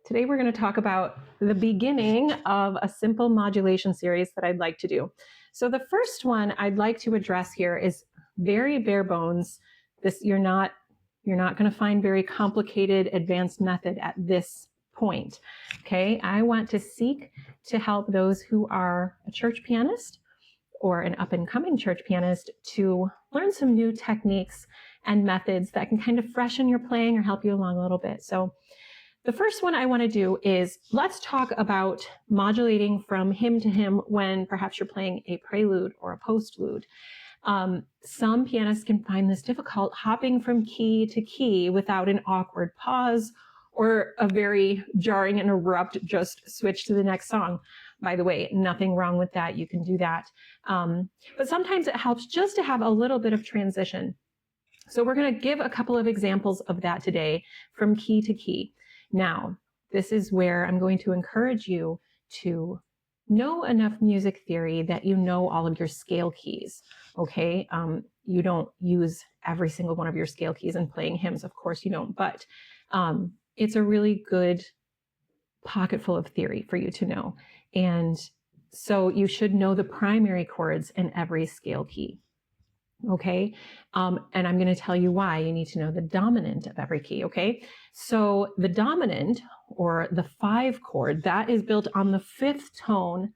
Today we're going to talk about the beginning of a simple modulation series that I'd like to do. So the first one I'd like to address here is very bare bones. You're not going to find very complicated advanced method at this point. Okay, I want to seek to help those who are a church pianist or an up-and-coming church pianist to learn some new techniques and methods that can kind of freshen your playing or help you along a little bit. So the first one I want to do is let's talk about modulating from hymn to hymn when perhaps you're playing a prelude or a postlude. Some pianists can find this difficult, hopping from key to key without an awkward pause or a very jarring and abrupt just switch to the next song. By the way, nothing wrong with that. You can do that. But sometimes it helps just to have a little bit of transition. So we're going to give a couple of examples of that today from key to key. Now, this is where I'm going to encourage you to know enough music theory that you know all of your scale keys, okay? You don't use every single one of your scale keys in playing hymns, of course you don't, but it's a really good pocket full of theory for you to know. And so you should know the primary chords in every scale key. Okay, and I'm going to tell you why you need to know the dominant of every key. Okay, so the dominant, or the 5 chord, that is built on the 5th tone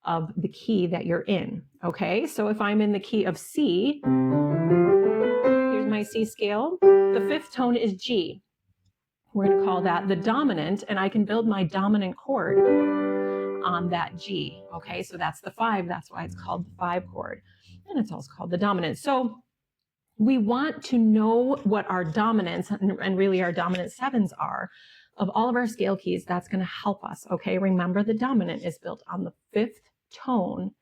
of the key that you're in. Okay, so if I'm in the key of C, here's my C scale, the 5th tone is G. We're going to call that the dominant, and I can build my dominant chord on that G. Okay, so that's the 5, that's why it's called the 5 chord. And it's also called the dominant. So we want to know what our dominants and really our dominant 7s are of all of our scale keys. That's going to help us. Okay, remember the dominant is built on the 5th tone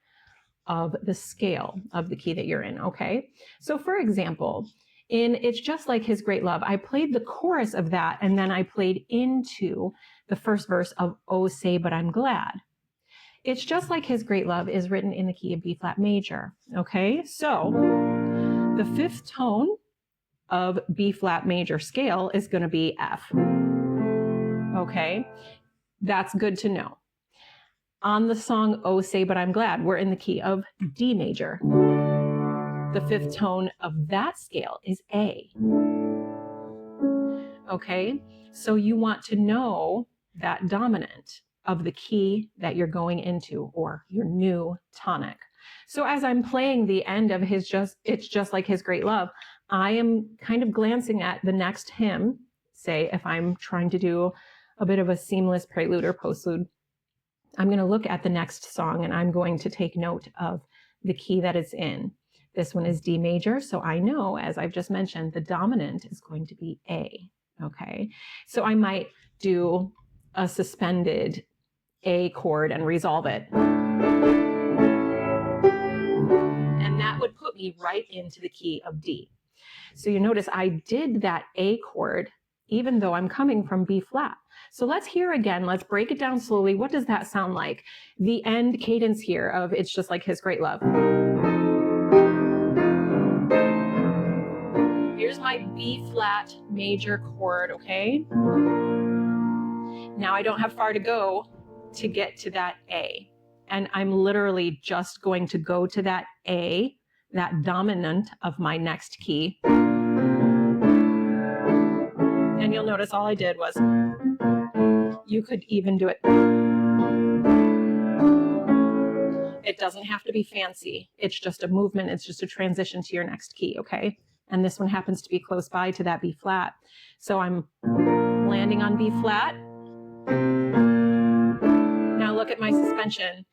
of the scale of the key that you're in. Okay, so for example, in It's Just Like His Great Love, I played the chorus of that and then I played into the first verse of Oh Say But I'm Glad. It's Just Like His Great Love is written in the key of B flat major. Okay, so the 5th tone of B flat major scale is going to be F. Okay, that's good to know. On the song Oh Say But I'm Glad, we're in the key of D major. The 5th tone of that scale is A. Okay, so you want to know that dominant of the key that you're going into, or your new tonic. So as I'm playing the end of It's Just Like His Great Love, I am kind of glancing at the next hymn. Say if I'm trying to do a bit of a seamless prelude or postlude, I'm going to look at the next song and I'm going to take note of the key that it's in. This one is D major, so I know, as I've just mentioned, the dominant is going to be A. Okay, so I might do a suspended A chord and resolve it. And that would put me right into the key of D. So you notice I did that A chord even though I'm coming from B flat. So let's hear again, let's break it down slowly. What does that sound like? The end cadence here of It's Just Like His Great Love. Here's my B flat major chord, okay? Now I don't have far to go to get to that A. And I'm literally just going to go to that A, that dominant of my next key. And you'll notice all I did was, you could even do it. It doesn't have to be fancy. It's just a movement. It's just a transition to your next key, okay? And this one happens to be close by to that B flat. So I'm landing on B flat. Now look at my suspension.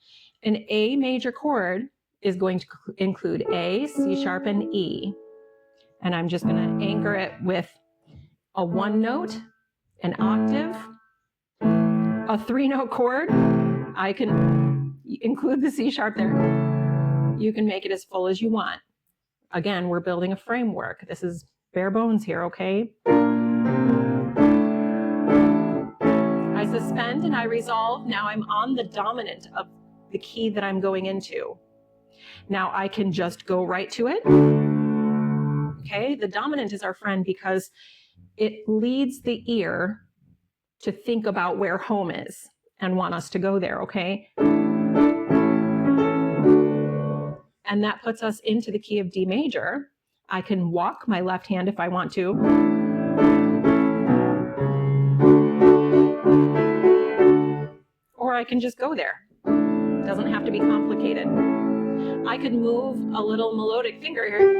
An A major chord is going to include A, C sharp, and E. And I'm just going to anchor it with a 1 note, an octave, a 3-note chord. I can include the C sharp there. You can make it as full as you want. Again, we're building a framework. This is bare bones here, okay? I suspend and I resolve. Now I'm on the dominant of the key that I'm going into. Now I can just go right to it. Okay, the dominant is our friend because it leads the ear to think about where home is and want us to go there, okay? And that puts us into the key of D major. I can walk my left hand if I want to. Or I can just go there. It doesn't have to be complicated. I could move a little melodic finger here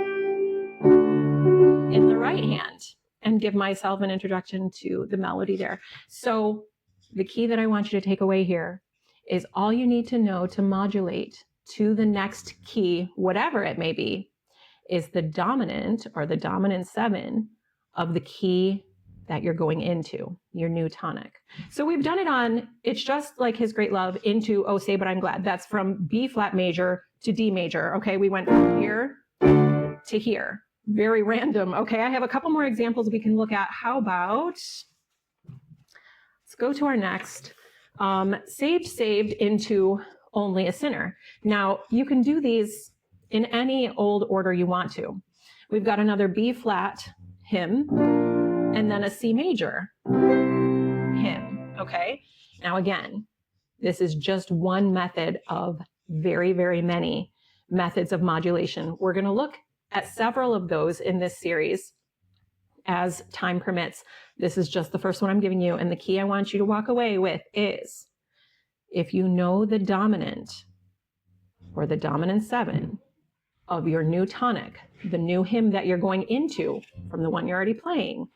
in the right hand and give myself an introduction to the melody there. So the key that I want you to take away here is all you need to know to modulate to the next key, whatever it may be, is the dominant or the dominant 7 of the key that you're going into, your new tonic. So we've done it on It's Just Like His Great Love into Oh Say But I'm Glad. That's from B flat major to D major. Okay, we went from here to here. Very random. Okay, I have a couple more examples we can look at. How about, let's go to our next. Saved into Only a Sinner. Now, you can do these in any old order you want to. We've got another B flat hymn, and then a C major hymn, okay? Now again, this is just one method of very, very many methods of modulation. We're gonna look at several of those in this series as time permits. This is just the first one I'm giving you, and the key I want you to walk away with is, if you know the dominant or the dominant 7 of your new tonic, the new hymn that you're going into from the one you're already playing,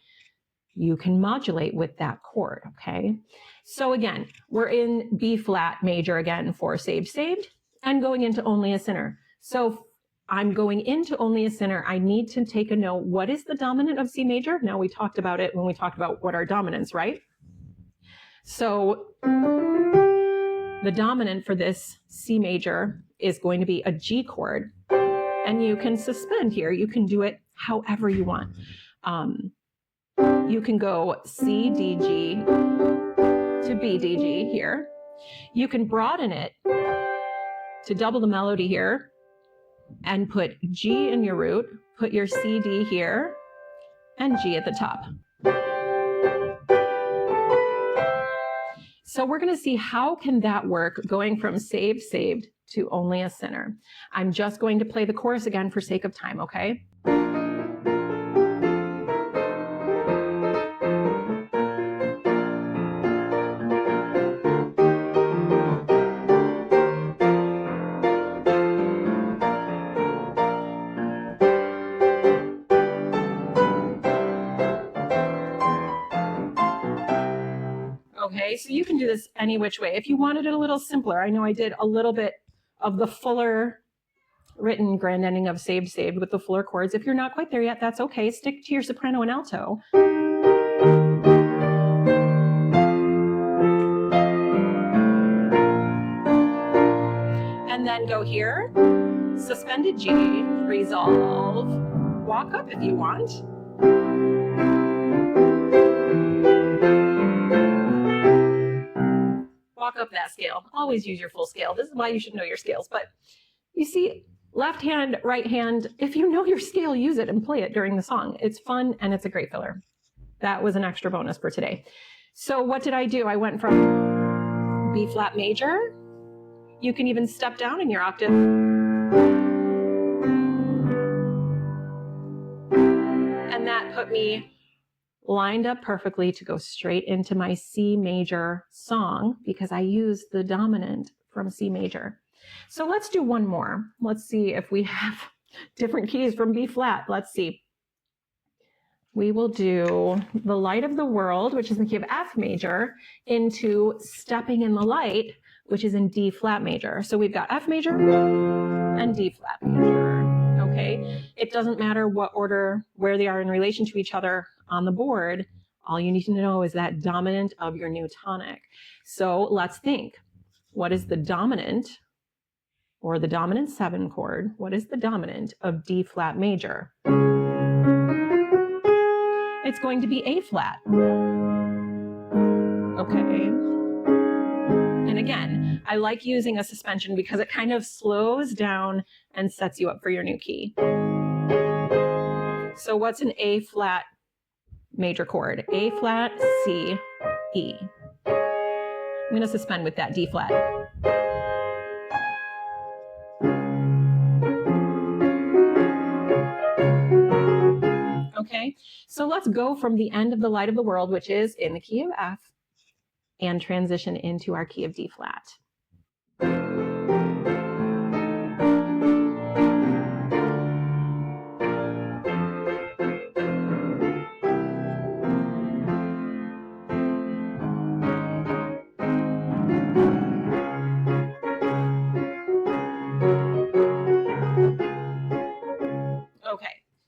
you can modulate with that chord, okay? So again, we're in B flat major again for Saved, and going into Only a Sinner. So I'm going into Only a Sinner. I need to take a note. What is the dominant of C major? Now, we talked about it when we talked about what are dominants, right? So the dominant for this C major is going to be a G chord, and you can suspend here. You can do it however you want. You can go C, D, G to B, D, G here. You can broaden it to double the melody here and put G in your root, put your C, D here, and G at the top. So we're going to see how can that work going from saved to Only a Sinner. I'm just going to play the chorus again for sake of time, okay? Okay, so you can do this any which way. If you wanted it a little simpler, I know I did a little bit of the fuller written grand ending of saved with the fuller chords. If you're not quite there yet, that's okay. Stick to your soprano and alto. And then go here, suspended G, resolve, walk up if you want. Walk up that scale. Always use your full scale. This is why you should know your scales. But you see, left hand, right hand, if you know your scale, use it and play it during the song. It's fun and it's a great filler. That was an extra bonus for today. So what did I do? I went from B flat major. You can even step down in your octave. And that put me lined up perfectly to go straight into my C major song because I used the dominant from C major. So let's do one more. Let's see if we have different keys from B flat. Let's see. We will do The Light of the World, which is in the key of F major, into Stepping in the Light, which is in D flat major. So we've got F major and D flat major, okay? It doesn't matter what order, where they are in relation to each other on the board. All you need to know is that dominant of your new tonic. So let's think. What is the dominant or the dominant 7 chord? What is the dominant of D flat major? It's going to be A flat. Okay. And again, I like using a suspension because it kind of slows down and sets you up for your new key. So what's an A flat major chord? A flat, C, E. I'm going to suspend with that D flat. Okay, so let's go from the end of the light of the world, which is in the key of F, and transition into our key of D flat. Okay,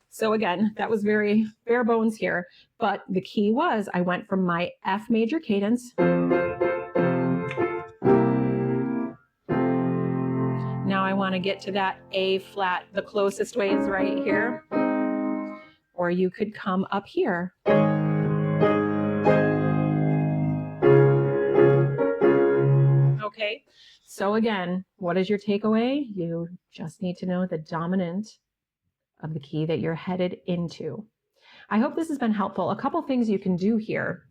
so again, that was very bare bones here, but the key was I went from my F major cadence. Now I want to get to that A flat. The closest way is right here, or you could come up here. Okay, so again, what is your takeaway? You just need to know the dominant of the key that you're headed into. I hope this has been helpful. A couple things you can do here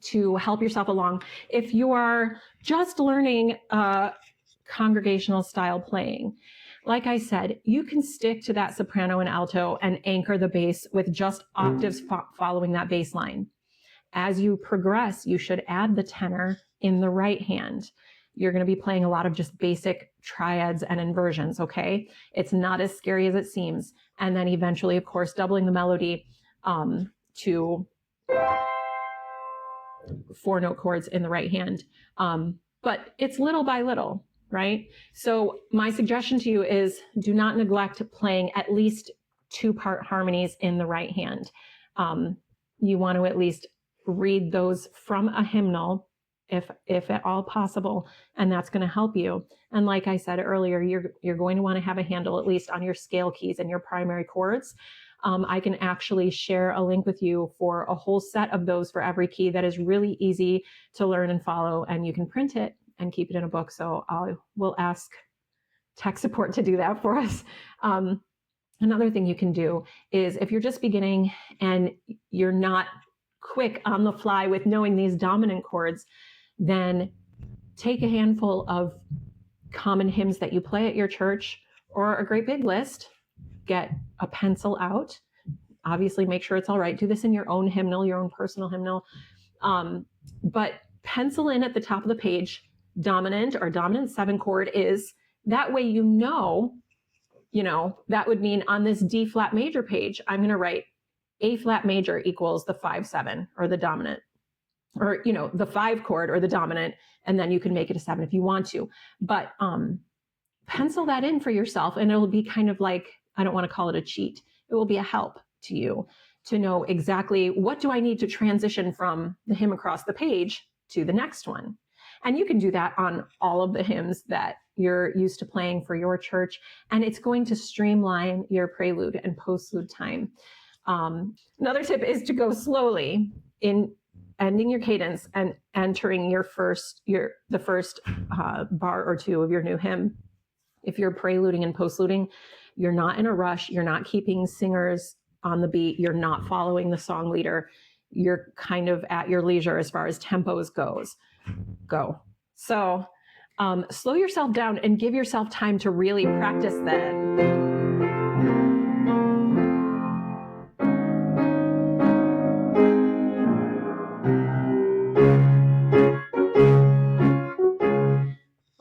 to help yourself along. If you are just learning congregational style playing, like I said, you can stick to that soprano and alto and anchor the bass with just octaves following that bass line. As you progress, you should add the tenor in the right hand. You're going to be playing a lot of just basic triads and inversions, okay? It's not as scary as it seems. And then eventually, of course, doubling the melody to 4-note chords in the right hand. But it's little by little, right? So my suggestion to you is do not neglect playing at least 2-part harmonies in the right hand. You want to at least read those from a hymnal, if at all possible, and that's going to help you. And like I said earlier, you're going to want to have a handle at least on your scale keys and your primary chords. I can actually share a link with you for a whole set of those for every key that is really easy to learn and follow, and you can print it and keep it in a book. So I will ask tech support to do that for us. Another thing you can do is if you're just beginning and you're not quick on the fly with knowing these dominant chords, then take a handful of common hymns that you play at your church or a great big list, get a pencil out, obviously make sure it's all right. Do this in your own hymnal, your own personal hymnal, but pencil in at the top of the page, dominant or dominant 7 chord is, that way you know, that would mean on this D flat major page, I'm going to write A flat major equals the 5-7 or the dominant, or, the 5 chord or the dominant, and then you can make it a 7 if you want to. But pencil that in for yourself, and it'll be kind of like, I don't want to call it a cheat. It will be a help to you to know exactly what do I need to transition from the hymn across the page to the next one. And you can do that on all of the hymns that you're used to playing for your church, and it's going to streamline your prelude and postlude time. Another tip is to go slowly in ending your cadence and entering the first bar or 2 of your new hymn. If you're preluding and postluding, you're not in a rush. You're not keeping singers on the beat. You're not following the song leader. You're kind of at your leisure as far as tempos go. So slow yourself down and give yourself time to really practice that.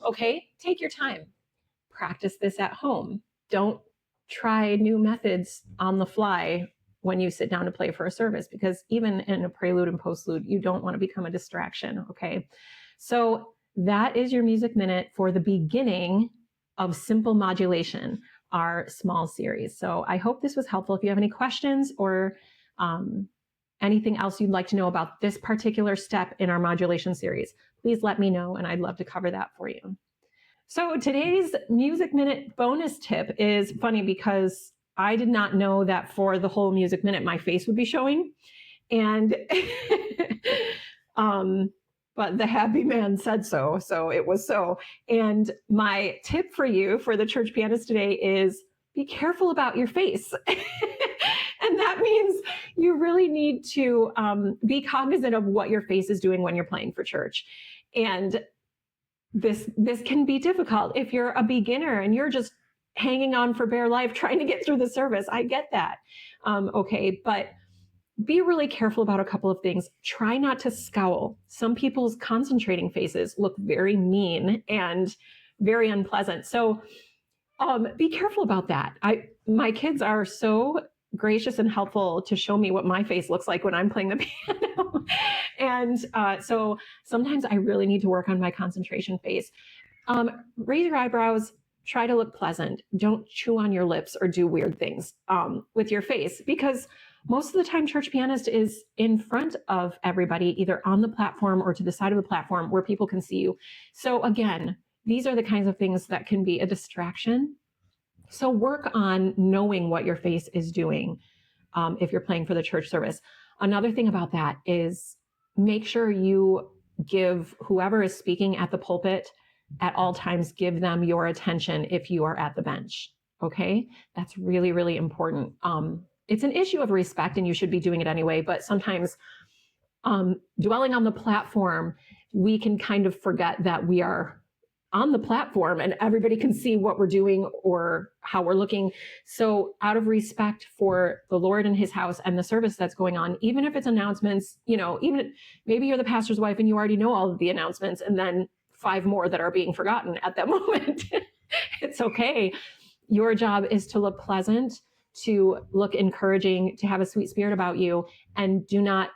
Okay, take your time. Practice this at home. Don't try new methods on the fly when you sit down to play for a service, because even in a prelude and postlude, you don't want to become a distraction, okay? So that is your Music Minute for the beginning of Simple Modulation, our small series. So I hope this was helpful. If you have any questions or anything else you'd like to know about this particular step in our modulation series, please let me know, and I'd love to cover that for you. So today's Music Minute bonus tip is funny because I did not know that for the whole Music Minute my face would be showing, and but the happy man said so it was so. And my tip for you for the church pianist today is be careful about your face. And that means you really need to be cognizant of what your face is doing when you're playing for church. And this can be difficult if you're a beginner and you're just hanging on for bare life trying to get through the service. I get that. Okay, but be really careful about a couple of things. Try not to scowl. Some people's concentrating faces look very mean and very unpleasant. So be careful about that. My kids are so gracious and helpful to show me what my face looks like when I'm playing the piano. And so sometimes I really need to work on my concentration face. Raise your eyebrows. Try to look pleasant. Don't chew on your lips or do weird things with your face, because most of the time church pianist is in front of everybody, either on the platform or to the side of the platform where people can see you. So again, these are the kinds of things that can be a distraction. So work on knowing what your face is doing if you're playing for the church service. Another thing about that is make sure you give whoever is speaking at the pulpit at all times, give them your attention if you are at the bench. Okay, that's really, really important. It's an issue of respect and you should be doing it anyway, but sometimes dwelling on the platform, we can kind of forget that we are on the platform and everybody can see what we're doing or how we're looking. So out of respect for the Lord and his house and the service that's going on, even if it's announcements, even maybe you're the pastor's wife and you already know all of the announcements and then 5 more that are being forgotten at that moment. It's okay. Your job is to look pleasant, to look encouraging, to have a sweet spirit about you, and do not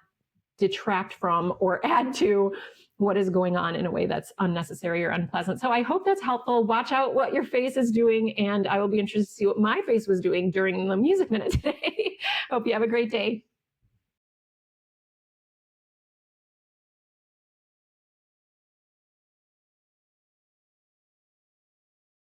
detract from or add to what is going on in a way that's unnecessary or unpleasant. So I hope that's helpful. Watch out what your face is doing, and I will be interested to see what my face was doing during the music minute today. Hope you have a great day.